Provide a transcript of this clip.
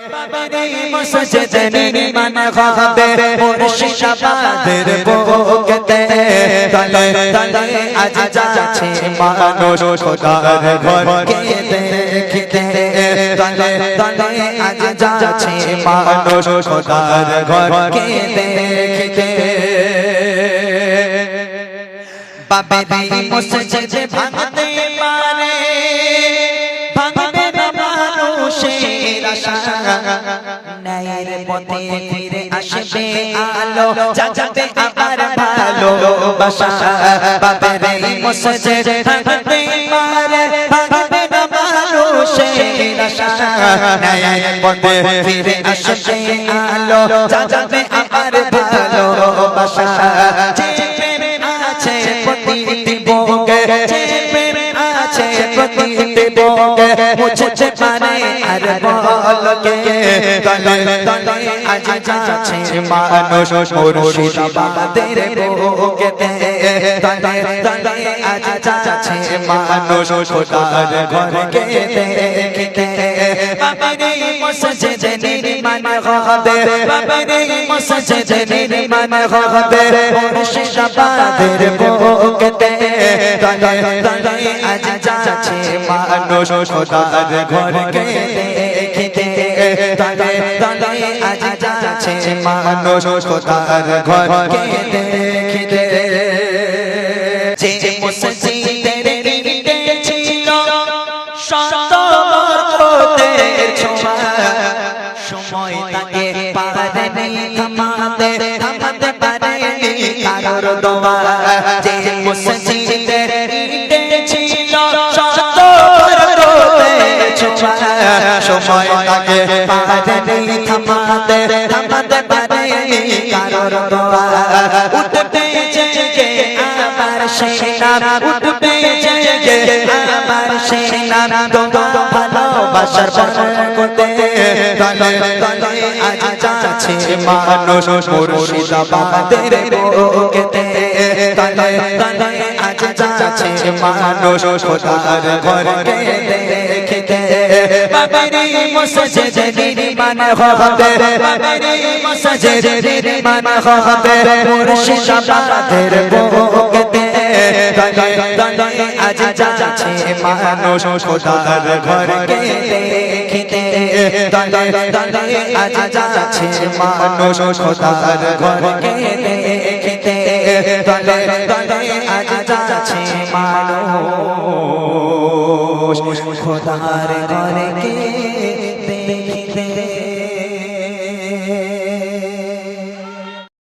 বাবারে মসজিদে নির্মাণ হবে মুর্শিদাবাদের বুকেতে তলে তলে আজ যাচ্ছে মানুষ খোদার ঘরকে দেখতে তলে তলে আজ যাচ্ছে মানুষ খোদার ঘরকে দেখতে বাবারে মসজিদে ভাঙতে পারে ভাঙবে না মানুষের আশা ন্যায়ের পথে ফিরে আসবে আলো যাবে আবার ভালোবাসা বাবারে মসজিদে ভাঙতে পারে ভাঙবে না মানুষের আশা ন্যায়ের পথে ফিরে আসবে আলো যাবে আবার ভালোবাসা মুছতে পারে আর বলকে তলে তলে আজ যাচ্ছে মানুষ মুর্শিদাবাদের বুকেতে তলে তলে আজ যাচ্ছে মানুষ খোদার ঘরকে দেখতে বাবারে মসজিদে নির্মাণ হবে বাবারে মসজিদে নির্মাণ হবে মুর্শিদাবাদের বুকেতে তলে তলে আজ যাচ্ছে মানুষ খোদার ঘরকে দেখতে তলে তলে আজ যাচ্ছে মানুষ খোদার ঘরকে দেখতে যে মসজিদের নির্মিত ছিল শত বরকতের ছোঁয়া সময় তাকে পারেনি থামাতে থামাতে পারেনি কারোর দোয়া যে মসজিদের নির্মিত ছিল শত বরকতের ছোঁয়া সময় তাকে পারেনি থামাতে থামাতে পারেনি কারোর দোয়া উঠবে জেগে আমার সেনা উঠবে জেগে আমার সেনা দোয়া ভালোবাসার বরকতে তলে তলে আজ যাচ্ছে মানুষ মুর্শিদাবাদের বুকেতে তলে তলে আজ যাচ্ছে মানুষ খোদার ঘরকে দেখতে বাবারে মসজিদে নির্মাণ হবে বাবারে মসজিদে নির্মাণ হবে মুর্শিদাবাদের বুকেতে তলে তলে আজ যাচ্ছে মানুষ খোদার ঘরকে দেখতে তলে তলে আজ যাচ্ছে মানুষ খোদার ঘরকে দেখতে তলে তলে আজ যাচ্ছে মানুষ খোদার ঘরকে